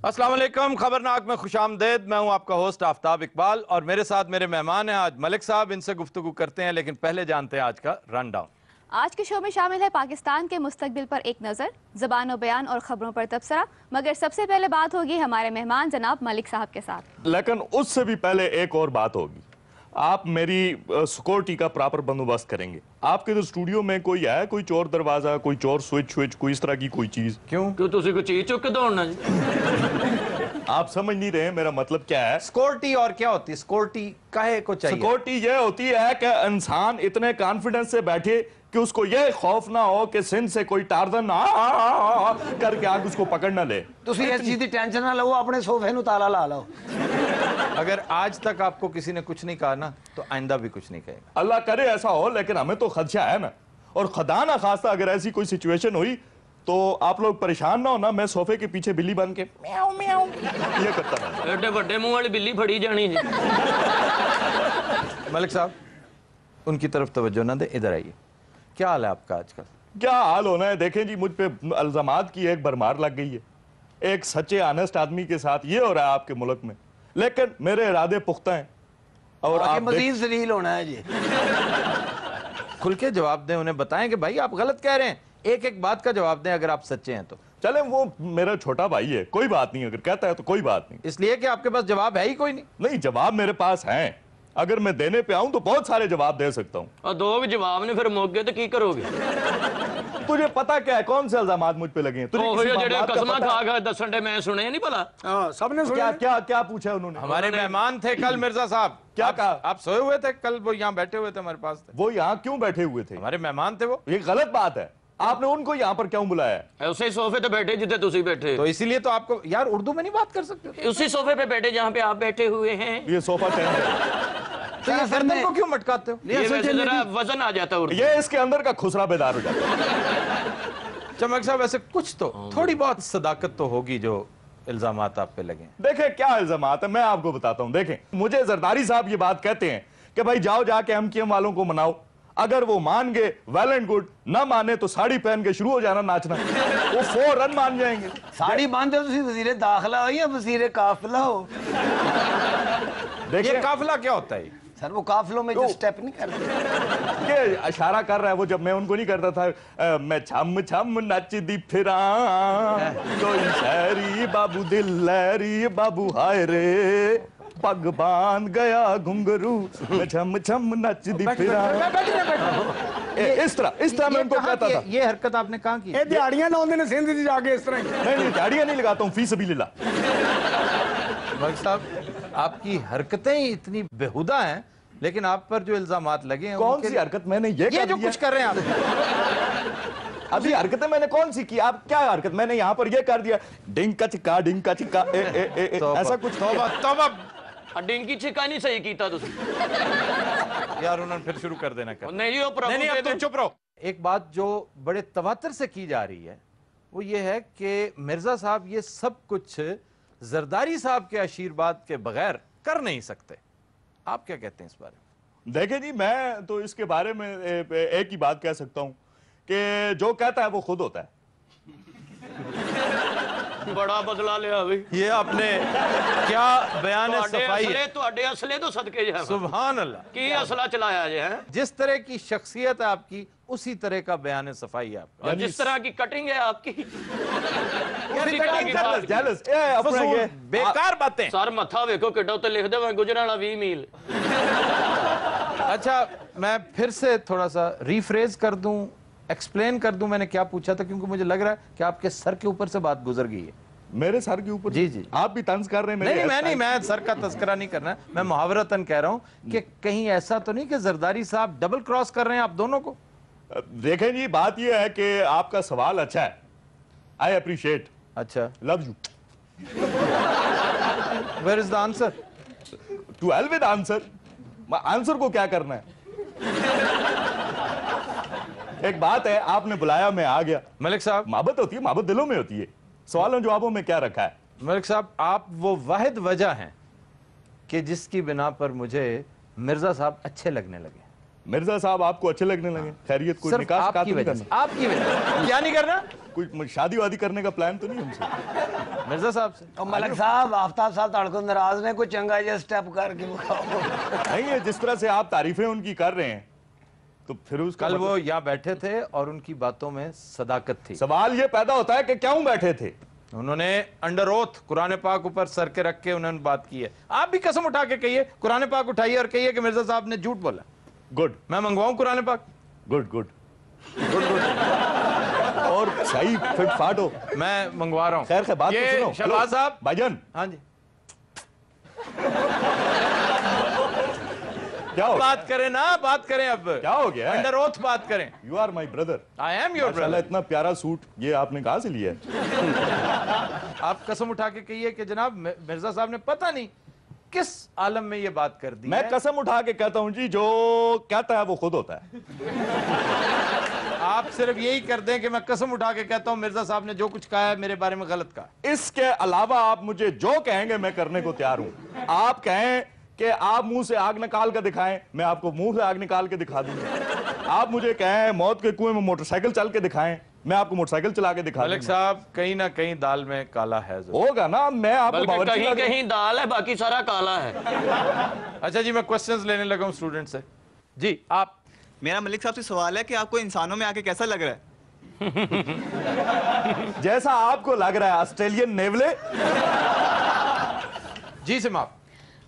अस्सलाम वालेकुम, खबरनाक में खुश आमदेद। मैं हूं आपका होस्ट आफ्ताब इकबाल और मेरे साथ मेरे मेहमान हैं आज मलिक साहब। इनसे गुफ्तगू करते हैं, लेकिन पहले जानते हैं आज का रन डाउन। आज के शो में शामिल है पाकिस्तान के मुस्तकबिल पर एक नज़र, ज़बान और बयान और ख़बरों पर तबसरा। मगर सबसे पहले बात होगी हमारे मेहमान जनाब मलिक साहब के साथ। लेकिन उससे भी पहले एक और बात होगी, आप मेरी सिक्योरिटी का प्रॉपर बंदोबस्त करेंगे। आपके तो स्टूडियो में कोई है, कोई चोर दरवाजा, कोई चोर स्विच, कोई इस तरह की कोई चीज? क्यों तुसी कोई चीज चुक के दौड़ना जी? आप समझ नहीं रहे मेरा मतलब क्या है। सिक्योरिटी और क्या होती है? सिक्योरिटी काहे को चाहिए? सिक्योरिटी ये होती है कि इंसान इतने कॉन्फिडेंस से बैठे कि उसको ये खौफ ना हो कि सिंध से कोई टार्जन करके आग उसको पकड़ ना ले। ਤੁਸੀਂ ਇਸ ਚੀਜ਼ ਦੀ ਟੈਨਸ਼ਨ ਨਾ ਲਓ, ਆਪਣੇ ਸੋਫੇ ਨੂੰ ਤਾਲਾ ਲਾ ਲਓ। अगर आज तक आपको किसी ने कुछ नहीं कहा ना, तो आइंदा भी कुछ नहीं कहेगा। अल्लाह करे ऐसा हो, लेकिन हमें तो खदशा है ना। और खुदा ना खास्ता अगर ऐसी कोई सिचुएशन हुई तो आप लोग परेशान ना हो ना, मैं सोफे के पीछे बिल्ली बन के म्याऊं म्याऊं ये करता रहूं। एडे बड़े मुंह वाली बिल्ली फड़ी जानी जी। मलिक साहब, उनकी तरफ तवज्जो ना दे, इधर आइए। क्या हाल है आपका आजकल? क्या हाल होना है, देखें जी, मुझ पे इल्जामात की एक भरमार लग गई है। एक सच्चे ऑनेस्ट आदमी के साथ ये हो रहा है आपके मुल्क में, लेकिन मेरे इरादे पुख्ता हैं। और आप मजीद जलील होना है जी। खुल के जवाब दें, उन्हें बताएं कि भाई आप गलत कह रहे हैं। एक एक बात का जवाब दें अगर आप सच्चे हैं तो। चले, वो मेरा छोटा भाई है, कोई बात नहीं, अगर कहता है तो कोई बात नहीं। इसलिए कि आपके पास जवाब है ही कोई नहीं। नहीं, जवाब मेरे पास है। अगर मैं देने पे आऊं तो बहुत सारे जवाब दे सकता हूं। और दो भी जवाब ने फिर मुक गए तो की करोगे? तुझे पता क्या है कौन से इल्जामात मुझ पे लगे हैं? तुझे किसी जेड़े मामलात का कसमा पता खा है? खा दसन डे मैं सुने नहीं भला। हाँ, सबने क्या सुना। क्या क्या पूछा उन्होंने? हमारे मेहमान थे कल मिर्जा साहब। क्या कहा? आप सोए हुए थे कल, वो यहाँ बैठे हुए थे हमारे पास थे। वो यहाँ क्यों बैठे हुए थे? हमारे मेहमान थे वो। ये गलत बात है। आपने उनको यहाँ पर क्यों बुलाया है? उसी सोफे पे बैठे जिथे तुसी बैठे, तो इसीलिए तो आपको यार उर्दू में नहीं बात कर सकते। उसी सोफे पे बैठे जहाँ पे आप बैठे हुए हैं। ये सोफा टेंट है। तो ये गर्दन को क्यों मटकाते हो? ये वैसे जरा वजन आ जाता है। ये इसके अंदर का खुसरा बेदार हो जाता है। चमक साहब, ऐसे कुछ तो थोड़ी बहुत सदाकत तो होगी जो इल्जामात आप पे लगे। देखें क्या इल्जामात है, मैं आपको बताता हूं। देखें, मुझे जरदारी साहब ये बात कहते हैं कि भाई जाओ जाके एमकेएम वालों को मनाओ। अगर वो मान गए वेल एंड गुड, ना माने तो साड़ी पहन के शुरू हो जाना नाचना। वो फौरन मान जाएंगे। साड़ी बांधते हो तुसी वजीर दाखिला हो या वजीर काफिला हो? देखिए ये काफिला क्या होता है? सर वो काफिलों में जो स्टेप नहीं करते। ये इशारा कर रहा है वो, जब मैं उनको नहीं करता था मैं छम छम नचदी फिरा कोई शहरी बाबू दिल लहरी बाबू हाय रे पग बांध गया घुंघरू मैं छम छम नचदी फिरा। इस तरह मैं उनको कहता था। ये हरकत आपने कहाँ की? ये दिहाड़ियां लाਉਂਦੇ ਨੇ ਸਿੰਧ 'ਚ ਜਾ ਕੇ ਇਸ ਤਰ੍ਹਾਂ ਹੀ। नहीं, दिहाड़ियां नहीं लगाता हूँ, फी सबीलिल्लाह। मलिक साहब, आपकी हरकतें ही इतनी बेहुदा हैं, लेकिन आप पर जो इल्जामात लगे हैं कौन सी हरकत मैंने ये जो कुछ कर रहे हैं आप? अभी हरकतें मैंने कौन सी की? आप क्या हरकत मैंने यहाँ पर ये कर दिया, डिंका चिका ऐसा कुछ? तौबा डिंकी छिका नहीं सही कीता तुसी। यार उन्होंने फिर शुरू कर देना कर। नहीं वो प्रभु नहीं, के अब तुम चुप रहो। एक बात जो बड़े तवातर से की जा रही है वो ये है कि मिर्जा साहब ये सब कुछ जरदारी साहब के आशीर्वाद के बगैर कर नहीं सकते। आप क्या कहते हैं इस बारे में? देखें जी, मैं तो इसके बारे में एक ही बात कह सकता हूं कि जो कहता है वो खुद होता है। बड़ा बदला लिया अभी। ये आपने क्या बयान सफाई है। ਤੁਹਾਡੇ असले तो सदके जा। सुभान अल्लाह। की असला चलाया जे हैं। जिस तरह की शख्सियत है आपकी, उसी तरह का बयान सफाई है आपका। और जिस तरह की कटिंग है आपकी। जेलस फजूल, बेकार बातें। सर मथा वेखो किड्डा उत्ते लिख दे गुजराना 20 मील। अच्छा, मैं फिर से थोड़ा सा रीफ्रेज कर दूं, एक्सप्लेन कर दूं मैंने क्या पूछा था, क्योंकि मुझे लग रहा है कि आपके सर के ऊपर से बात गुजर गई है। मेरे सर के ऊपर? जी जी। आप भी तंज कर रहे हैं? नहीं, मैं सर का तस्करा नहीं करना, मैं मुहावरतन कह रहा हूं कि कहीं ऐसा तो नहीं कि जरदारी साहब डबल क्रॉस कर रहे हैं आप दोनों को? देखें जी, बात यह है कि आपका सवाल अच्छा है, आई अप्रिशिएट। अच्छा, love you. Where is the answer? To hell with answer. Answer को क्या करना है? एक बात है, आपने बुलाया, मैं आ गया। मलिक साहब, मोहब्बत होती है, मोहब्बत दिलों में होती है। सवालों जवाबों में क्या रखा है? मलिक साहब, आप वो वाहिद वजह हैं कि जिसकी बिना पर मुझे मिर्जा साहब अच्छे लगने लगे। मिर्जा साहब आपको अच्छे लगने लगे? खैरियत? कोई सिर्फ निकाह शिकायत आपकी नहीं वजह से, करना? आपकी वजह से। क्या नहीं करना कोई शादी वादी करने का प्लान तो नहीं हमसे? मिर्जा साहब से? और मलिक साहब आफ्ताब साहब तड़को नाराज ने कोई चंगा जिहा स्टेप करके दिखाओ। नहीं है, जिस तरह से आप तारीफें उनकी कर रहे हैं तो फिर उसका कल मतलब- वो यहाँ बैठे थे और उनकी बातों में सदाकत थी। सवाल ये पैदा होता है कि क्यों बैठे थे? उन्होंने अंडर ओथ कुरान पाक ऊपर सर के रख के उन्होंने बात की है। आप भी कसम उठा के कहिए, कुरान पाक उठाइए और कहिए कि मिर्जा साहब ने झूठ बोला। गुड मैं मंगवाऊं कुरान पाक? गुड गुड गुड गुड और सही फिट फाट हो। मैं मंगवा रहा हूं। खैर बात तो ये सुनो। शहबाज हेलो, साहब। भाईजान हाँ जी, क्या हो बात करें ना, बात करें। अब क्या हो गया? अंडर ओथ बात करें। You are my brother. I am your माशाल्लाह, ब्रदर। इतना प्यारा सूट ये आपने कहाँ से लिया है? आप कसम उठा के कहिए कि जनाब मिर्जा साहब ने पता नहीं किस आलम में ये बात कर दी मैं है। कसम उठा के कहता हूँ जी, जो कहता है वो खुद होता है। आप सिर्फ यही कर दें कि मैं कसम उठा के कहता हूं मिर्जा साहब ने जो कुछ कहा है मेरे बारे में गलत कहा। इसके अलावा आप मुझे जो कहेंगे मैं करने को तैयार हूं। आप कहें कि आप मुंह से आग निकाल के दिखाएं, मैं आपको मुंह से आग निकाल के दिखा दूंगा। आप मुझे कहें मौत के कुएं में मोटरसाइकिल चल के दिखाएं, मैं आपको मोटरसाइकिल चला के दिखा मलिक दूंगा। साहब कहीं ना कहीं दाल में काला है जरूर। होगा ना, मैं आपको बल्कि बावर्ची कहीं लगा- कहीं दाल है, बाकी सारा काला है। अच्छा जी, मैं क्वेश्चंस लेने लगा हूं स्टूडेंट से। जी आप। मेरा मलिक साहब से सवाल है कि आपको इंसानों में आके कैसा लग रहा है? जैसा आपको लग रहा है ऑस्ट्रेलियन नेवले। जी सिमाप।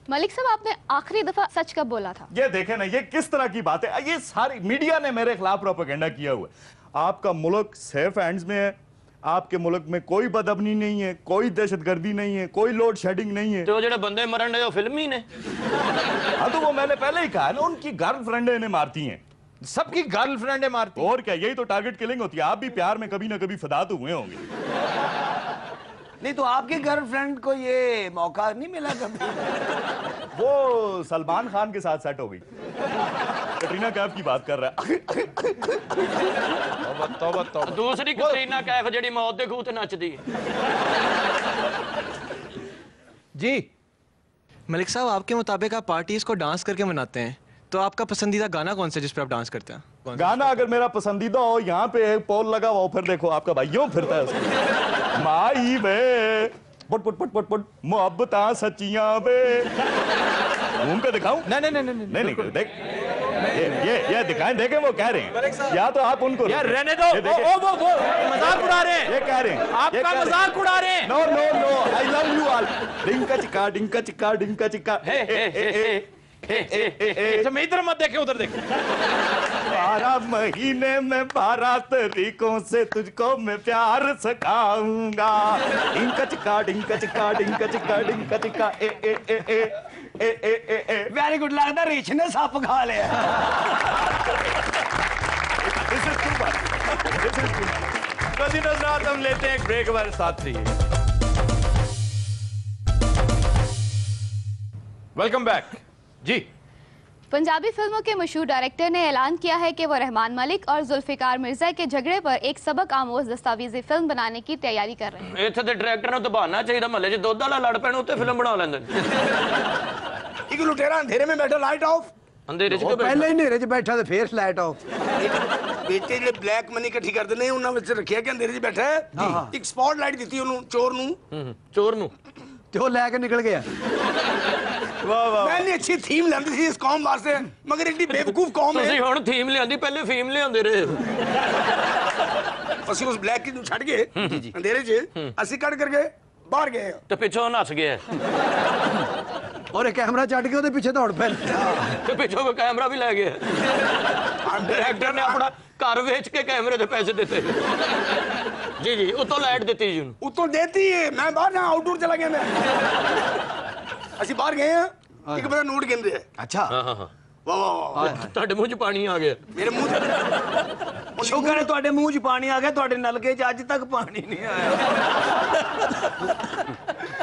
मलिक साहब, आपने आखिरी दफा सच कब बोला था? ये देखें ना, ये किस तरह की बात है। ये सारी मीडिया ने मेरे खिलाफ प्रोपेगेंडा किया हुआ है। आपका मुल्क सेफ हैंड्स में है, आपके मुल्क में कोई बदअमनी नहीं है, कोई दहशतगर्दी नहीं है, कोई लोड शेडिंग नहीं है। तो जो बंदे मरन डे फिल्म ही ने। हाँ तो वो मैंने पहले ही कहा ना, उनकी गर्लफ्रेंड इन्हें मारती हैं। सबकी गर्लफ्रेंड है मारती। और क्या, यही तो टारगेट किलिंग होती है। आप भी प्यार में कभी ना कभी फिदा तो हुए होंगे। नहीं तो आपकी गर्लफ्रेंड को ये मौका नहीं मिला कभी? वो सलमान खान के साथ सेट हो गई। कटरीना कैफ की बात कर रहा है। तौबा तौबा। दूसरी कतरीना कैफ जेडी मौत दे खूह ते नचदी है। जी मलिक साहब, आपके मुताबिक आप पार्टीज को डांस करके मनाते हैं, तो आपका पसंदीदा गाना कौन सा है जिस पे आप डांस करते हैं? कौन सा? गाना अगर मेरा पसंदीदा हो, यहाँ पे एक पोल लगा हुआ हो, फिर देखो आपका भाई यूं फिरता है उसमें। माई वे पुट पुट पुट पुट पुट मोहब्बतां सच्चियां वे। घूम के दिखाऊं? नहीं नहीं नहीं नहीं नहीं देख, ये दिखाएं, देखें वो कह रहे हैं। या तो आप उनको यार रहने दो। ये देखें। वो मजाक उड़ा रहे हैं। ये कह रहे हैं, आपका मजाक उड़ा रहे हैं। No no no, I love you all. डिंका चिका डिंका चिका डिंका चिका। अच्छा मैं इधर मत देखे उधर देखे। 12 महीने में 12 तरीकों से तुझको मैं प्यार सिखाऊंगा। डिंका चिका डिंका चिका डिंका चिका डिंका चिका ए ए ए ए ए ए ए ए। वेरी गुड, लगता रिच ने सप खा लिया। This is too much. This is too much. तो जी नज़रात, हम लेते हैं एक ब्रेक, हमारे साथ रहिए। वेलकम बैक जी। पंजाबी फिल्मों के मशहूर डायरेक्टर ने ऐलान किया है कि वो रहमान मलिक और जुल्फिकार मिर्जा के झगड़े पर एक सबक आमोज दस्तावेजी फिल्म बनाने की तैयारी कर रहे हैं। ਇੱਥੇ ਤੇ ਡਾਇਰੈਕਟਰ ਨੂੰ ਦਬਾਨਾ ਚਾਹੀਦਾ, ਮਹੱਲੇ 'ਚ ਦੁੱਧ ਵਾਲਾ ਲੜ ਪੈਣ ਉੱਤੇ ਫਿਲਮ ਬਣਾ ਲੈਂਦੇ ਨੇ। ਇੱਕ ਲੁਟੇਰਾ ਅੰਧੇਰੇ में बैठा लाइट ऑफ। ਅੰਧੇਰੇ 'ਚ ਉਹ ਕਿਉਂ ਬੈਠਾ? ਪਹਿਲੇ ਹੀ ਹਨੇਰੇ 'ਚ ਬੈਠਾ ਤੇ ਫੇਰ ਲਾਈਟ ਆਫ। ਬੇਟੇ ਜਿਹੜੇ ਬਲੈਕ ਮਨੀ ਇਕੱਠੀ ਕਰਦੇ ਨੇ ਉਹਨਾਂ ਵਿੱਚ ਰੱਖਿਆ ਕਿ ਅੰਧੇਰੇ 'ਚ ਬੈਠਾ ਹੈ। ਇੱਕ ਸਪੌਟ ਲਾਈਟ ਦਿੱਤੀ ਉਹਨੂੰ, ਚੋਰ ਨੂੰ, ਚੋਰ ਨੂੰ। ਤੇ ਉਹ ਲੈ ਕੇ ਨਿਕਲ ਗਿਆ। वाह वाह। ਮੈਂ ਨਹੀਂ ਅੱਛੀ ਥੀਮ ਲੈਂਦੀ ਸੀ ਇਸ ਕੌਮ ਵਾਸਤੇ, ਮਗਰ ਇੰਨੀ ਬੇਵਕੂਫ ਕੌਮ ਤੁਸੀਂ ਹੈ। ਹੁਣ ਥੀਮ ਲਿਆਂਦੀ, ਪਹਿਲੇ ਫੀਮ ਲਿਆਉਂਦੇ ਰਹੇ ਹੋ। ਅਸੀਂ ਉਸ ਬਲੈਕ ਨੂੰ ਛੱਡ ਕੇ ਅੰਧੇਰੇ 'ਚ ਅਸੀਂ ਕੱਢ ਕਰਕੇ ਬਾਹਰ ਗਏ। ਤੇ ਪਿੱਛੋਂ ਨੱਸ ਗਿਆ ਔਰ ਇਹ ਕੈਮਰਾ ਛੱਡ ਕੇ ਉਹਦੇ ਪਿੱਛੇ ਦੌੜ ਪੈ। ਤੇ ਪਿੱਛੋਂ ਕੋਈ ਕੈਮਰਾ ਵੀ ਲੈ ਗਿਆ। ਡਾਇਰੈਕਟਰ ਨੇ ਆਪਣਾ ਘਰ ਵੇਚ ਕੇ ਕੈਮਰੇ ਦੇ ਪੈਸੇ ਦਿੱਤੇ। ਜੀ ਜੀ, ਉਤੋਂ ਲਾਈਟ ਦਿੱਤੀ ਜੀ ਉਹਨੂੰ। ਉੱਤੋਂ ਦੇਤੀ ਹੈ, ਮੈਂ ਬਾਹਰ ਨਾ ਆਊਟਡੋਰ ਚਲਾ ਗਿਆ। ਮੈਂ ਅਸੀਂ ਬਾਹਰ ਗਏ ਆ, ਇੱਕ ਬੰਦਾ ਨੋਟ ਗਿਣ ਰਿਹਾ। ਅੱਛਾ, ਹਾਂ ਹਾਂ ਹਾਂ, ਵਾਹ ਵਾਹ ਵਾਹ। ਤੁਹਾਡੇ ਮੂੰਹ 'ਚ ਪਾਣੀ ਆ ਗਿਆ। ਮੇਰੇ ਮੂੰਹ 'ਚ ਸ਼ੁਕਰ ਹੈ ਤੁਹਾਡੇ ਮੂੰਹ 'ਚ ਪਾਣੀ ਆ ਗਿਆ, ਤੁਹਾਡੇ ਨਲਕੇ 'ਚ ਅੱਜ ਤੱਕ ਪਾਣੀ ਨਹੀਂ ਆਇਆ।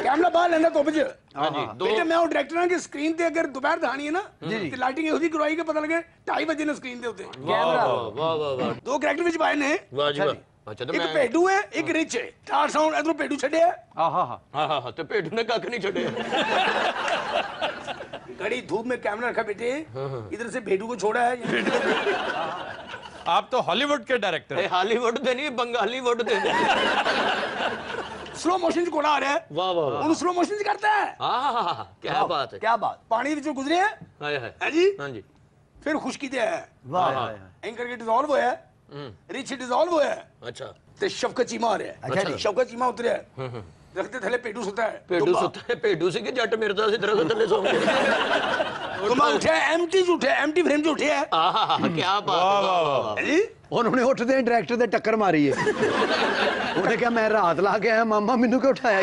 ਕੈਮਰਾ ਬਾਹਰ ਲੈਂਦਾ ਧੁੱਪ 'ਚ। ਹਾਂਜੀ, ਦੋ ਬੇਟੇ ਮੈਂ ਉਹ ਡਾਇਰੈਕਟਰ ਹਾਂ ਕਿ ਸਕਰੀਨ ਤੇ ਅਗਰ ਦੁਪਹਿਰ ਦਿਖਾਣੀ ਹੈ ਨਾ ਤੇ ਲਾਈਟਿੰਗ ਇਹੋ ਜਿਹੀ ਕਰਵਾਈ ਕਿ ਪਤਾ ਲੱਗੇ 2:30 ਵਜੇ ਨੇ ਸਕਰੀਨ ਦੇ ਉੱਤੇ। ਵਾਹ ਵਾਹ ਵਾਹ ਵਾਹ ਵਾਹ, ਦੋ ਕਰੈਕਟਰ ਵਿੱਚ ਪਾਏ ਨੇ, ਵਾਹ ਜੀ ਵਾਹ। ਅੱਛਾ, ਤੇ ਇੱਕ ਮੈਂ ਭੇਡੂ ਹੈ, ਇੱਕ ਰਿਚ ਹੈ। ਚਾਰ ਸਾਊਂਡ ਇਧਰੋਂ ਭੇਡੂ ਛੱਡਿਆ। ਹਾਂ ਹਾਂ ਹਾਂ, ਤੇ ਭੇਡੂ ਨੇ ਕੱਖ ਨਹੀਂ ਛੱਡਿਆ। घड़ी धूप में कैमरा रखा बेटे, इधर से भेड़ू को छोड़ा है। आप तो हॉलीवुड के डायरेक्टर हैं। हालीवुड दे नहीं बंगालीवुड दे स्लो मोशन च घोड़ा आ रहा है, वाह वाह वाह उन्हें स्लो मोशन च करता है। क्या बात है क्या बात, पानी विचों गुजरे है, हाय हाय है जी, हाँ जी फिर खुशकी ते है, वाह वाह, एंकर के डिसॉल्व होया है, रिच डिसॉल्व होया है, अच्छा ते शफकत चीमा आ रहा है। अच्छा जी। शफकत चीमा उतरे है, रखते थले पेडू सुता है। पेडू सुता है, पेडू से कि जट मिर्जा से तरह थल्ले सो गए। तुम्हारा उठे एमटी च उठे, एमटी फ्रेम च उठे है, क्या बात है है जी। उन्होंने उठते डायरेक्टर ने टक्कर मारी है उन्हें क्या मैं रात ला के आया मामा मैनू क्यों उठाया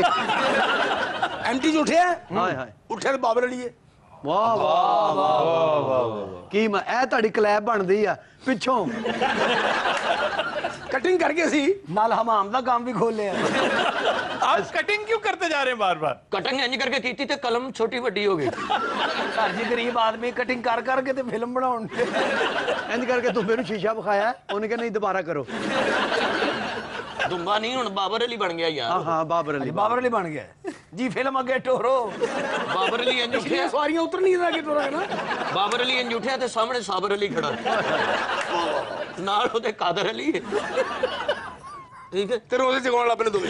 एमटी च उठे है, हाय हाय उठे बाबर अली है। वाह वाह वाह ਕੀ ਮੈਂ ਇਹ ਤੁਹਾਡੀ ਕਲੈਬ ਬਣਦੀ ਆ ਪਿੱਛੋਂ कटिंग करके सी ਨਾਲ ਹਮਾਮ ਦਾ ਕੰਮ ਵੀ ਖੋਲਿਆ आप कटिंग क्यों करते जा रहे हैं बार बार? कटिंग इंज करके की थी ते कलम छोटी वड्डी हो गई। ਘਰ ਜੀ ਗਰੀਬ ਆਦਮੀ ਕਟਿੰਗ ਕਰ ਕਰਕੇ ਤੇ ਫਿਲਮ ਬਣਾਉਣ ਇੰਜ ਕਰਕੇ ਤੂੰ ਮੈਨੂੰ ਸ਼ੀਸ਼ਾ ਵਿਖਾਇਆ ਉਹਨੇ ਕਿਹਾ ਨਹੀਂ ਦੁਬਾਰਾ ਕਰੋ दुम्बा नहीं हुन बाबर अली बन गया ਹਾਂ यार। ਹਾਂ ਬਾਬਰ ਅਲੀ ਬਣ ਗਿਆ ਜੀ ਫਿਲਮ ਅੱਗੇ ਟੋਰੋ बाबर अली इंज उठिया, सवारियां उतर नहीं रहा टोरा ना। बाबर अली इंज उठिया ते सामने साबर अली खड़ा नाल ओदे कादर अली है। ठीक है तेरे रोजे जगाउण लग पने दोवें।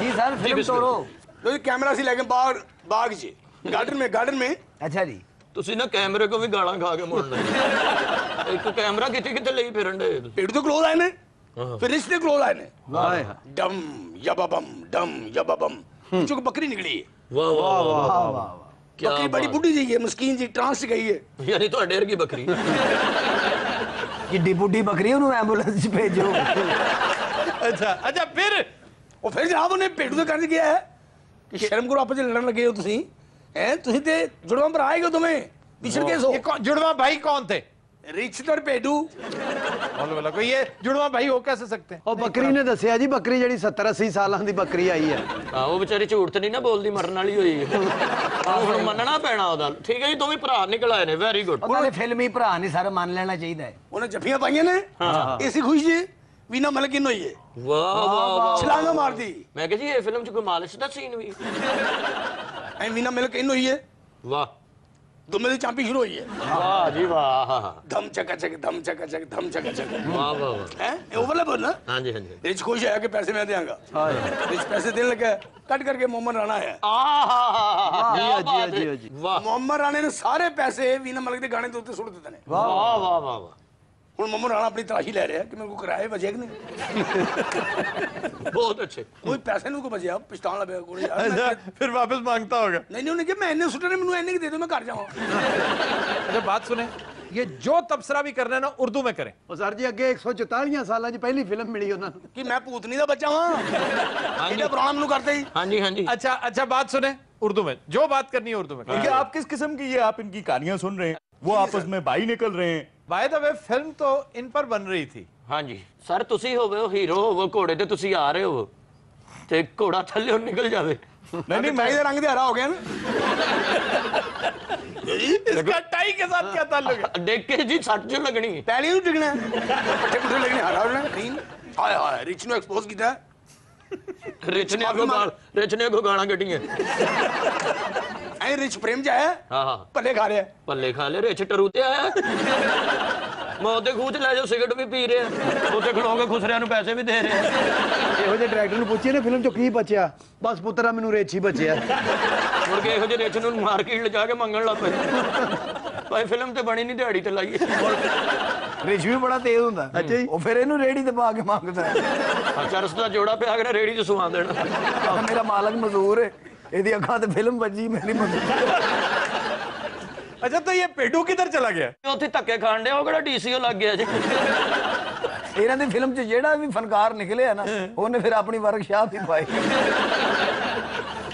ਜੀ ਸਰ ਫਿਲਮ ਟੋਰੋ तो कैमरा सी लेके बाहर बाग च गार्डन में ਅੱਛਾ ਜੀ ਤੁਸੀਂ ਨਾ ਕੈਮਰੇ ਕੋ ਵੀ ਗਾਲਾਂ ਖਾ ਕੇ ਮੁੜਨਾ। ਇੱਕ ਕੈਮਰਾ ਕਿਤੇ ਕਿਤੇ ਲਈ ਫਿਰਨ ਦੇ। पेड़ तो क्लोज आए ने, फिर रिश्ते क्लोज आए ने, ਵਾਹ डम यबाबम चुक बकरी निकली है। ਵਾਹ ਵਾਹ ਵਾਹ ਵਾਹ क्या बकरी बड़ी बात। बुढ़ी जी है, मस्कीन जी ट्रांस से गई है। यानी ਤੁਹਾਡੇ ਵਰਗੀ ਬੱਕਰੀ। ਕਿੱਡੀ ਬੁੱਢੀ ਬੱਕਰੀ ਉਹਨੂੰ ਐਂਬੂਲੈਂਸ 'ਚ ਭੇਜੋ अच्छा फिर और फिर जनाब उन्हें पेड़ू तो कर गया है कि शर्म करो, आपस में लड़न लगे हो तुसी हैं, तुसी ते जुड़वा पर आएगा तुम्हें पिछड़ के सो ये जुड़वा भाई कौन थे? रिच तर पेडू बोलो बोलो कोई ये जुड़वा भाई हो कैसे सकते हैं? ਉਹ ਬੱਕਰੀ ਨੇ ਦੱਸਿਆ ਜੀ ਬੱਕਰੀ ਜਿਹੜੀ 70 80 ਸਾਲਾਂ ਦੀ ਬੱਕਰੀ ਆਈ ਹੈ ਹਾਂ ਉਹ ਵਿਚਾਰੀ ਝੂਠ ਤੇ ਨਹੀਂ ਨਾ ਬੋਲਦੀ, ਮਰਨ ਵਾਲੀ ਹੋਈ ਹੈ। ਹੁਣ ਮੰਨਣਾ ਪੈਣਾ ਉਹਦਾ। ਠੀਕ ਹੈ ਜੀ, ਦੋਵੇਂ ਭਰਾ ਨਿਕਲ ਆਏ ਨੇ, ਵੈਰੀ ਗੁੱਡ। ਉਹਨਾਂ ਦੇ ਫਿਲਮੀ ਭਰਾ ਨਹੀਂ ਸਰ ਮੰਨ ਲੈਣਾ ਚਾਹੀਦਾ ਹੈ उन्हें जफियां पाइया ने, ऐसी खुशी जी वीना मलिक इन हुई है, ਵਾਹ ਵਾਹ ਵਾਹ। छलांगा मार दी ਮੈਂ ਕਿਹਾ ਜੀ ਇਹ ਫਿਲਮ 'ਚ ਕੋਈ ਮਾਲਿਸ਼ ਦਾ ਸੀਨ ਵੀ। एंड वीना मलिक इन हुई है, ਵਾਹ दुम्बे दी चांपी शुरू हुई है, ਵਾਹ ਜੀ ਵਾਹ। धम चका चक धम चका चक धम चका चक ਵਾਹ ਵਾਹ ਵਾਹ। हैं, ओवरलैप ना। ਹਾਂਜੀ ਹਾਂਜੀ। रिच खुश है कि पैसे मैं देंगा, रिच पैसे देने लगा, कट करके मोहम्मद राणा है। ਆਹ ਜੀ ਜੀ ਜੀ ਵਾਹ मोहम्मद राणे ने सारे पैसे वीना मलिक के गाने के उत्ते सुट दिते ने। ਵਾਹ ਵਾਹ ਵਾਹ ਵਾਹ। ਹੁਣ मोहम्मद राणा अपनी तलाशी ले रहे हैं कि मेरे को किराए बचे कि नहीं, ਬਹੁਤ ਅੱਛੇ। कोई पैसे नहीं को बचे, पिछतान लगे कोई यार अच्छा मैं- फिर वापस मांगता होगा। नहीं उन्हें कहा मैं इन्ने सुटने मैंने इन्ने दे दो मैं घर जाऊँ। अच्छा बात सुने, ये जो तबसरा भी करना है ना उर्दू में करें। ਉਹ ਸਰ ਜੀ ਅੱਗੇ 144 ਸਾਲਾਂ 'ਚ ਪਹਿਲੀ ਫਿਲਮ ਮਿਲੀ ਉਹਨਾਂ ਨੂੰ कि मैं पूतनी का बच्चा हाँ इन्हें पुराना मैनू करते ही। ਹਾਂਜੀ ਹਾਂਜੀ। अच्छा बात सुने उर्दू में, जो बात करनी है उर्दू में करें। देखिए आप किस किस्म की ये आप इनकी कहानियां सुन रहे हैं, वो आपस में भाई निकल रहे हैं। बाय द वे फिल्म तो इन पर बन रही थी। ਹਾਂਜੀ ਸਰ ਤੁਸੀਂ ਹੋਵੇ ਹੀਰੋ ਹੋਵੋ ਘੋੜੇ ਤੇ ਤੁਸੀਂ ਆ ਰਹੇ ਹੋ ਤੇ ਘੋੜਾ ਥੱਲੇ ਨਿਕਲ ਜਾਵੇ। नहीं नहीं मैं रंग दे हरा हो गया ना। इसका टाई के साथ क्या ताल्लुक है? ਦੇਖ ਕੇ ਜੀ ਸੱਟ ਜੋ ਲੱਗਣੀ। पहले ही डिगना पट्टे पुट्टे लगने हरा होना क्लीन हाय हाय रिच ने एक्सपोज किया ਰਿਚ ਨੇ ਅੱਗੋਂ ਗਾਲਾਂ ਕੱਢੀਆਂ। ऐ रिच प्रेम जाया ਹਾਂ ਹਾਂ भले खा रहे हैं। ਪੱਲੇ ਖਾ ਲੈ, ਰਿਚ ਟਰੂ ਤੇ ਆਇਆ। ਮੌਤ ਦੇ ਖੂਹ 'ਚ ਲੈ ਜਾਓ, ਸਿਗਰਟ ਵੀ ਪੀ ਰਿਹਾ, ਉੱਥੇ ਖਲੋ ਕੇ ਖੁਸਰਿਆਂ ਨੂੰ ਪੈਸੇ ਵੀ ਦੇ ਰਿਹਾ। ਇਹੋ ਜਿਹੇ ਡਾਇਰੈਕਟਰ ਨੂੰ ਪੁੱਛੀਏ ਨਾ ਫਿਲਮ 'ਚੋਂ ਕੀ ਬਚਿਆ ਬਸ ਪੁੱਤਰਾ ਮੈਨੂੰ ਰੇਚ ਹੀ ਬਚਿਆ ਮੁੜ ਕੇ ਇਹੋ ਜਿਹੇ ਰਿਚ ਨੂੰ ਮਾਰਕੀਟ ਲਿਜਾ ਕੇ ਮੰਗਣ ਲੱਗ ਪਏ। ਭਾਈ ਫਿਲਮ ਤੇ ਬਣੀ ਨਹੀਂ, ਦਿਹਾੜੀ ਤੇ ਲਾਈਏ। ਰੇਚ ਵੀ ਬੜਾ ਤੇਜ਼ ਹੁੰਦਾ ਅੱਛਾ ਜੀ ਉਹ ਫਿਰ ਇਹਨੂੰ ਰੇੜੀ ਤੇ ਪਾ ਕੇ ਮੰਗਦਾ ਚਰਸ ਦਾ ਜੋੜਾ ਪਿਆ ਕੇ ਰੇੜੀ 'ਚ ਸੁਆ ਦੇਣਾ। ਮੇਰਾ ਮਾਲਕ ਮਜ਼ਦੂਰ ਹੈ ਇਹਦੀ ਅੱਖਾਂ ਤੇ ਫਿਲਮ ਵੱਜੀ ਮੇਰੀ ਮਜ਼ਦੂਰ अच्छा तो ये पेडू किधर चला गया? ਉੱਥੇ ਧੱਕੇ ਖਾਣ ਡਿਆ, ਉਹ ਕਿਹੜਾ ਡੀਸੀਓ ਲੱਗ ਗਿਆ ਜੀ। ਇਹਨਾਂ ਦੀ ਫਿਲਮ 'ਚ ਜਿਹੜਾ ਵੀ ਫਨਕਾਰ ਨਿਕਲਿਆ ਨਾ ਉਹਨੇ ਫਿਰ ਆਪਣੀ ਵਰਕਸ਼ਾਪ ਹੀ ਪਾਈ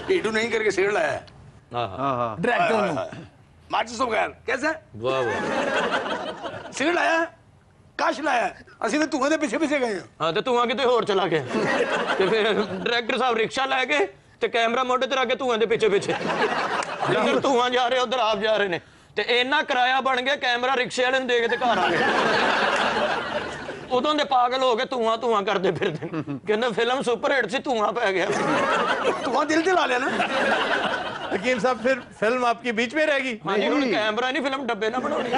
पेटू नहीं करके सेड़ लाया ਹਾਂ ਹਾਂ ਹਾਂ ਡਾਇਰੈਕਟਰ ਨੂੰ माचिस तो बगैर कैसा ਵਾਹ ਵਾਹ। सेड़ लाया काश लाया ਅਸੀਂ ਤੇ ਧੂਏ ਦੇ ਪਿੱਛੇ ਪਿੱਛੇ ਗਏ ਹਾਂ। ਹਾਂ ਤੇ ਧੂਆਂ ਕਿਤੇ ਹੋਰ ਚਲਾ ਗਿਆ ਤੇ ਫਿਰ ਡਾਇਰੈਕਟਰ ਸਾਹਿਬ ਰਿਕਸ਼ਾ ਲੈ ਕੇ ਤੇ ਕੈਮਰਾ ਮੋਢੇ ਤੇ ਰੱਖ ਕੇ ਧੂਆਂ ਦੇ ਪਿੱਛੇ ਪਿੱਛੇ ਇੱਧਰ ਧੂਆਂ ਜਾ ਰਿਹਾ, ਉਧਰ ਆਪ ਜਾ ਰਹੇ ਨੇ ਤੇ ਇੰਨਾ ਕਿਰਾਇਆ ਬਣ ਗਿਆ, ਕੈਮਰਾ ਰਿਕਸ਼ੇ ਵਾਲੇ ਨੂੰ ਦੇ ਕੇ ਤੇ ਘਰ ਆ ਗਏ। ਉਦੋਂ ਦੇ ਪਾਗਲ ਹੋ ਕੇ ਧੂਆਂ ਕਰਦੇ ਫਿਰਦੇ ਨੇ, ਕਹਿੰਦੇ ਫਿਲਮ ਸੁਪਰ ਹਿੱਟ ਸੀ, ਧੂਆਂ ਪੈ ਗਿਆ। ਧੂਆਂ ਦਿਲ ਤੇ ਲਾ ਲਿਆ ਨਾ। حکیم صاحب پھر فلم آپ کی بیچ میں رہے گی؟ ہاں جی ہن کیمرا نہیں فلم ڈبے نہ بناونی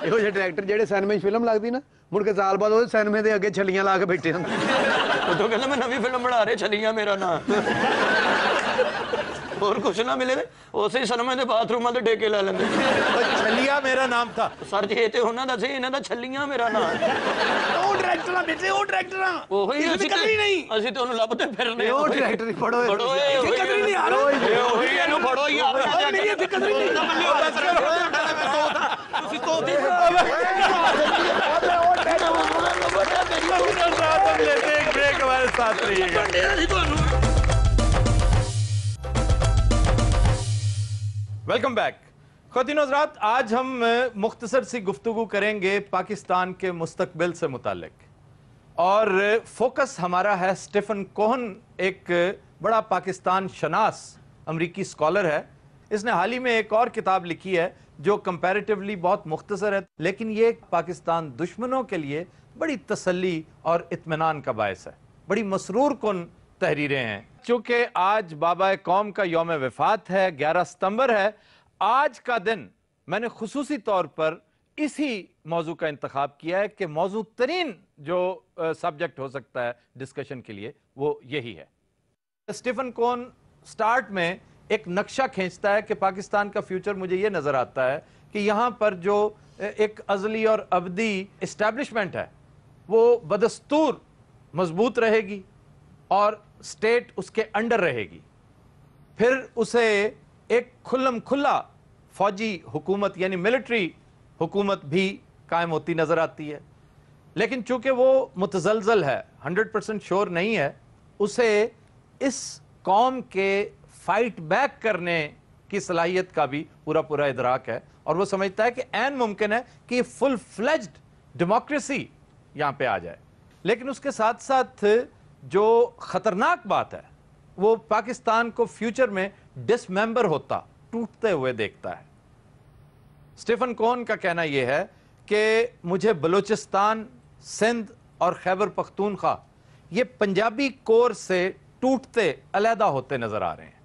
ਇਹੋ ਜਿਹੇ ਡਾਇਰੈਕਟਰ ਜਿਹੜੇ ਸਿਨੇਮੇ 'ਚ ਫਿਲਮ ਲੱਗਦੀ ਨਾ ਮੁੜ ਕੇ ਸਾਲ ਬਾਅਦ ਉਹ ਸਿਨੇਮੇ ਦੇ ਅੱਗੇ ਛੱਲੀਆਂ ਲਾ ਕੇ ਬੈਠੇ ਹੁੰਦੇ ਉਹ ਤੋਂ ਕਹਿੰਦਾ ਮੈਂ ਨਵੀਂ ਫਿਲਮ ਬਣਾ ਰਹੇ ਛਲੀਆਂ ਮੇਰਾ ਨਾਂ ਹੋਰ ਕੁਛ ਨਾ ਮਿਲੇ ਤੇ ਉਸੇ ਹੀ ਸਿਨੇਮੇ ਦੇ ਬਾਥਰੂਮਾਂ ਦੇ ਠੇਕੇ ਲੈ ਲੈਂਦੇ ਛਲੀਆ ਮੇਰਾ ਨਾਮ ਥਾ ਸਰ ਜੀ ਇਹ ਤੇ ਉਹਨਾਂ ਦਾ ਸੀ ਇਹਨਾਂ ਦਾ ਛੱਲੀਆਂ ਮੇਰਾ ਨਾਂ ਉਹ ਡਾਇਰੈਕਟਰਾਂ ਬੇਟੇ ਉਹ ਡਾਇਰੈਕਟਰਾਂ ਉਹੀ ਅਸੀਂ ਕਦਰੀ ਨਹੀਂ ਅਸੀਂ ਤੇ ਉਹਨੂੰ ਲੱਭਦੇ ਫਿਰਨੇ ਉਹ ਡਾਇਰੈਕਟਰ ਹੀ ਫੜੋ ਫੜੋ ਇਹ ਕਦਰੀ ਨਹੀਂ ਯਾਰ ਉਹੀ ਇਹਨੂੰ ਫੜੋ ਯਾਰ ਮੇਰੀ ਇੱਥੇ ਕਦਰੀ ਨਹੀਂ ਤੁਸੀਂ ਤੋਤੀ ब्रेक हमारे साथ रहिएगा। Welcome back. ख़वातीन हज़रात, आज हम मुख्तसर सी गुफ्तगू करेंगे पाकिस्तान के मुस्तकबिल से मुतालिक, और फोकस हमारा है स्टीफन कोहन, एक बड़ा पाकिस्तान शनास अमरीकी स्कॉलर है। इसने हाल ही में एक और किताब लिखी है जो कंपैरेटिवली बहुत मुख्तसर है, लेकिन ये पाकिस्तान दुश्मनों के लिए बड़ी तसल्ली और इत्मीनान का बायस है। बड़ी मसरूर कुन तहरीरें हैं। चूँकि आज बाबा कौम का यौम वफ़ात है, 11 सितंबर है, आज का दिन मैंने खुसूसी तौर पर इसी मौजू का इंतखाब किया है कि मौजू तरीन जो सब्जेक्ट हो सकता है डिस्कशन के लिए वो यही है। स्टीफन कोहन स्टार्ट में एक नक्शा खींचता है कि पाकिस्तान का फ्यूचर मुझे ये नज़र आता है कि यहाँ पर जो एक अज़ली और अबदी इस्टेब्लिशमेंट है वो बदस्तूर मजबूत रहेगी और स्टेट उसके अंडर रहेगी। फिर उसे एक खुल्लम खुल्ला फौजी हुकूमत यानी मिलिट्री हुकूमत भी कायम होती नज़र आती है, लेकिन चूँकि वो मुतज़लज़ल है, 100% श्योर नहीं है, उसे इस कौम के फाइट बैक करने की सलाहियत का भी पूरा पूरा इदराक है, और वो समझता है कि ऐन मुमकिन है कि फुल फ्लेज्ड डेमोक्रेसी यहाँ पे आ जाए। लेकिन उसके साथ साथ जो ख़तरनाक बात है वो पाकिस्तान को फ्यूचर में डिसमेंबर होता, टूटते हुए देखता है। स्टीफन कोहन का कहना यह है कि मुझे बलूचिस्तान, सिंध और खैबर पख्तूनख्वा ये पंजाबी कोर से टूटते अलहदा होते नज़र आ रहे हैं,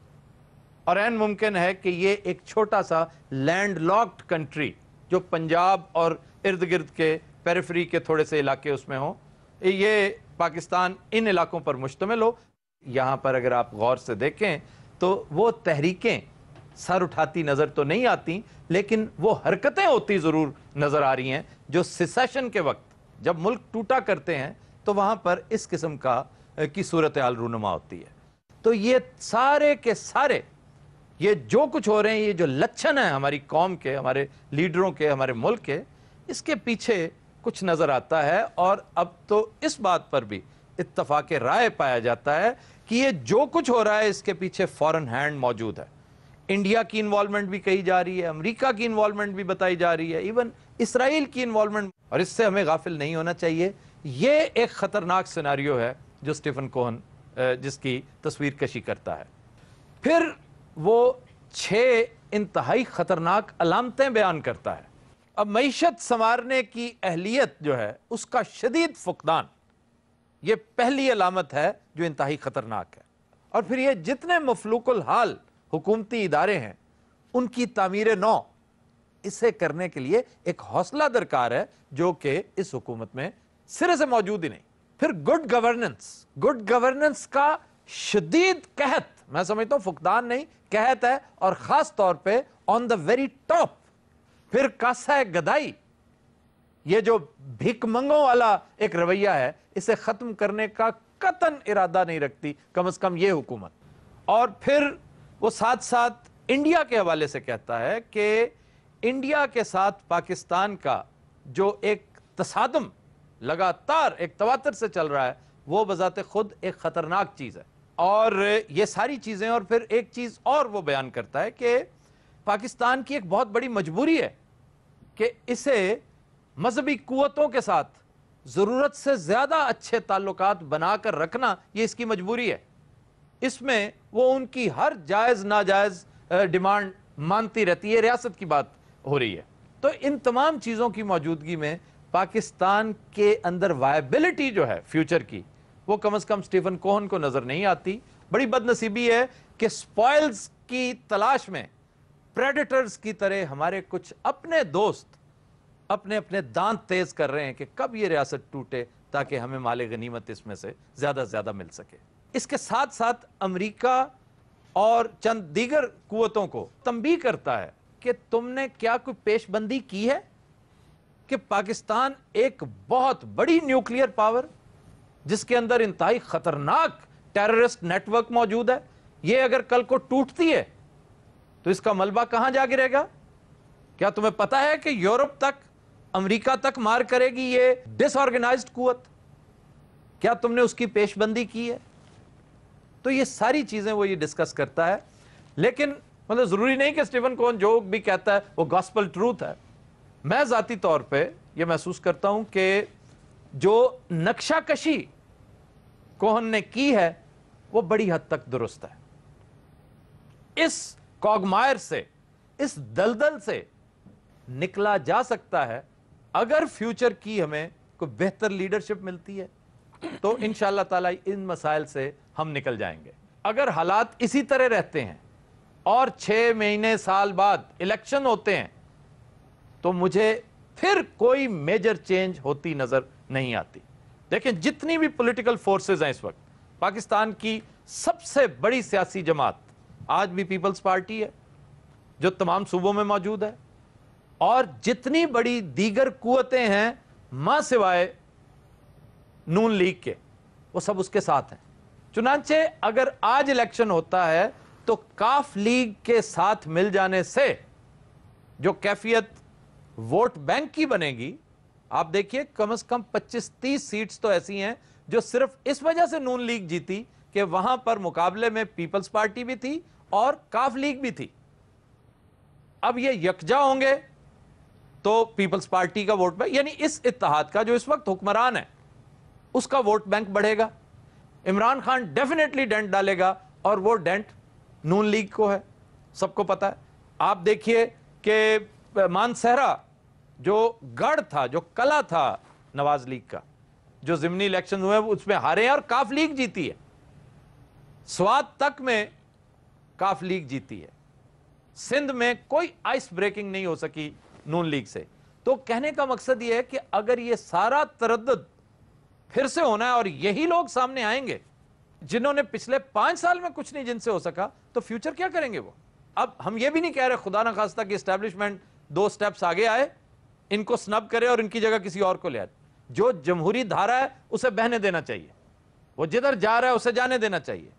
और ऐन मुमकिन है कि ये एक छोटा सा लैंड लॉक्ड कंट्री जो पंजाब और इर्द गिर्द के पेरिफेरी के थोड़े से इलाके उसमें हो, ये पाकिस्तान इन इलाकों पर मुश्तमिल हो। यहाँ पर अगर आप गौर से देखें तो वो तहरीकें सर उठाती नज़र तो नहीं आती, लेकिन वो हरकतें होती ज़रूर नज़र आ रही हैं जो सिसेशन के वक्त जब मुल्क टूटा करते हैं तो वहाँ पर इस किस्म की सूरत हाल रूनुमा होती है। तो ये सारे के सारे ये जो कुछ हो रहे हैं, ये जो लक्षण है हमारी कौम के, हमारे लीडरों के, हमारे मुल्क के, इसके पीछे कुछ नज़र आता है। और अब तो इस बात पर भी इत्तफाक राय पाया जाता है कि ये जो कुछ हो रहा है इसके पीछे फॉरेन हैंड मौजूद है। इंडिया की इन्वॉल्वमेंट भी कही जा रही है, अमेरिका की इन्वॉल्वमेंट भी बताई जा रही है, इवन इसराइल की इन्वॉल्वमेंट, और इससे हमें गाफिल नहीं होना चाहिए। ये एक ख़तरनाक सिनारियो है जो स्टीफन कोहन जिसकी तस्वीर कशी करता है। फिर वो 6 इंतहाई ख़तरनाक अलामतें बयान करता है। अब मईशत संवारने की अहलियत जो है उसका शदीद फुकदान, ये पहली अलामत है जो इंतहाई ख़तरनाक है। और फिर ये जितने मफलूकुल हाल हुकूमती इदारे हैं उनकी तामीर नौ, इसे करने के लिए एक हौसला दरकार है जो कि इस हुकूमत में सिरे से मौजूद ही नहीं। फिर गुड गवर्नेंस का शदीद कहत, मैं समझता हूं फुकदान नहीं कहत है, और ख़ास तौर पे ऑन द वेरी टॉप। फिर कासा गदाई, ये जो भिकमंगों वाला एक रवैया है, इसे ख़त्म करने का कतन इरादा नहीं रखती कम से कम ये हुकूमत। और फिर वो साथ साथ इंडिया के हवाले से कहता है कि इंडिया के साथ पाकिस्तान का जो एक तसादम लगातार एक तवातर से चल रहा है वो बजाते खुद एक ख़तरनाक चीज़ है। और ये सारी चीज़ें, और फिर एक चीज़ और वो बयान करता है कि पाकिस्तान की एक बहुत बड़ी मजबूरी है कि इसे मजहबी कुव्वतों के साथ ज़रूरत से ज़्यादा अच्छे ताल्लुकात बनाकर रखना, ये इसकी मजबूरी है। इसमें वो उनकी हर जायज़ नाजायज़ डिमांड मानती रहती है, रियासत की बात हो रही है। तो इन तमाम चीज़ों की मौजूदगी में पाकिस्तान के अंदर वायबिलिटी जो है फ्यूचर की, वो कम से कम स्टीफन कोहन को नज़र नहीं आती। बड़ी बदनसीबी है کہ स्पॉइल्स की तलाश में प्रेडेटर्स की तरह हमारे कुछ अपने दोस्त अपने अपने दांत तेज कर रहे हैं कि कब ये रियासत टूटे ताकि हमें माले गनीमत इसमें से ज्यादा मिल सके। इसके साथ साथ अमेरिका और चंद दीगर कुव्वतों को तंबीह करता है कि तुमने क्या कोई पेशबंदी की है कि पाकिस्तान एक बहुत बड़ी न्यूक्लियर पावर जिसके अंदर इंतहाई खतरनाक टेररिस्ट नेटवर्क मौजूद है, ये अगर कल को टूटती है तो इसका मलबा कहां जा गिरेगा? क्या तुम्हें पता है कि यूरोप तक, अमेरिका तक मार करेगी ये डिसऑर्गेनाइज्ड कुव्वत? क्या तुमने उसकी पेशबंदी की है? तो ये सारी चीजें वो ये डिस्कस करता है। लेकिन मतलब जरूरी नहीं कि स्टीफन कोहन जो भी कहता है वो गॉस्पल ट्रूथ है। मैं जाती तौर पे ये महसूस करता हूं कि जो नक्शाकशी कोहन ने की है वो बड़ी हद तक दुरुस्त है। इस कॉगमायर से, इस दलदल से निकला जा सकता है अगर फ्यूचर की हमें कोई बेहतर लीडरशिप मिलती है तो इंशाअल्लाह ताला इन मसाइल से हम निकल जाएंगे। अगर हालात इसी तरह रहते हैं और 6 महीने साल बाद इलेक्शन होते हैं तो मुझे फिर कोई मेजर चेंज होती नजर नहीं आती। देखें, जितनी भी पॉलिटिकल फोर्सेस हैं इस वक्त, पाकिस्तान की सबसे बड़ी सियासी जमात आज भी पीपल्स पार्टी है जो तमाम सूबों में मौजूद है, और जितनी बड़ी दीगर कुव्वतें हैं मां सिवाय नून लीग के, वो सब उसके साथ हैं। चुनांचे अगर आज इलेक्शन होता है तो काफ लीग के साथ मिल जाने से जो कैफियत वोट बैंक की बनेगी, आप देखिए कम से कम 25-30 सीट्स तो ऐसी हैं जो सिर्फ इस वजह से नून लीग जीती कि वहां पर मुकाबले में पीपल्स पार्टी भी थी और काफ लीग भी थी। अब ये यकजा होंगे तो पीपल्स पार्टी का वोट बैंक, यानी इस इत्तेहाद का जो इस वक्त हुक्मरान है उसका वोट बैंक बढ़ेगा। इमरान खान डेफिनेटली डेंट डालेगा और वो डेंट नून लीग को है, सबको पता है। आप देखिए कि मानसहरा जो गढ़ था, जो कला था नवाज लीग का, जो जिमनी इलेक्शन हुए उसमें हारे हैं और काफ लीग जीती है। स्वात तक में काफ लीग जीती है। सिंध में कोई आइस ब्रेकिंग नहीं हो सकी नून लीग से। तो कहने का मकसद यह है कि अगर ये सारा तरद्दुद फिर से होना है और यही लोग सामने आएंगे जिन्होंने पिछले 5 साल में कुछ नहीं जिनसे हो सका, तो फ्यूचर क्या करेंगे वो? अब हम ये भी नहीं कह रहे खुदा ना खास्ता कि एस्टेब्लिशमेंट 2 स्टेप्स आगे आए, इनको स्नब करे और इनकी जगह किसी और को ले आए। जो जमहूरी धारा है उसे बहने देना चाहिए, वो जिधर जा रहा है उसे जाने देना चाहिए।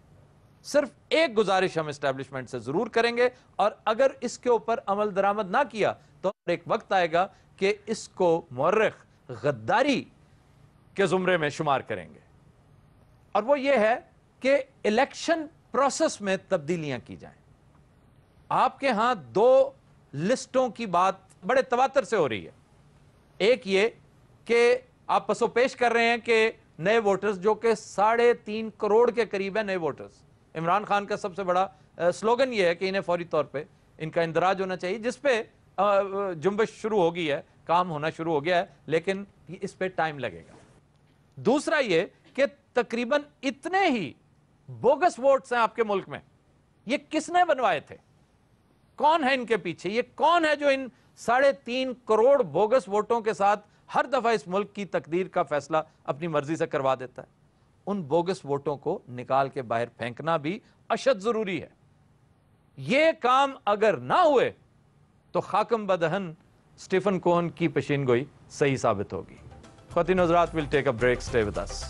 सिर्फ एक गुजारिश हम एस्टेब्लिशमेंट से जरूर करेंगे, और अगर इसके ऊपर अमल दरामद ना किया तो एक वक्त आएगा कि इसको मुअर्रिख गद्दारी के जुमरे में शुमार करेंगे। और वो ये है कि इलेक्शन प्रोसेस में तब्दीलियां की जाएं। आपके यहां 2 लिस्टों की बात बड़े तवातर से हो रही है। एक ये कि आप पसोपेश कर रहे हैं कि नए वोटर्स, जो कि 3.5 करोड़ के करीब है नए वोटर्स, इमरान खान का सबसे बड़ा स्लोगन ये है कि इन्हें फौरी तौर पे इनका इंदराज होना चाहिए, जिस पे जुम्बश शुरू हो गई है, काम होना शुरू हो गया है, लेकिन इस पे टाइम लगेगा। दूसरा ये कि तकरीबन इतने ही बोगस वोट्स हैं आपके मुल्क में, ये किसने बनवाए थे? कौन है इनके पीछे? ये कौन है जो इन 3.5 करोड़ बोगस वोटों के साथ हर दफा इस मुल्क की तकदीर का फैसला अपनी मर्जी से करवा देता है? उन बोगस वोटों को निकाल के बाहर फेंकना भी अशद जरूरी है। ये काम अगर ना हुए तो खाकम बदहन स्टीफन कोहन की पेशीनगोई सही साबित होगी। ख्वातीन हज़रात, will take a break, stay with us.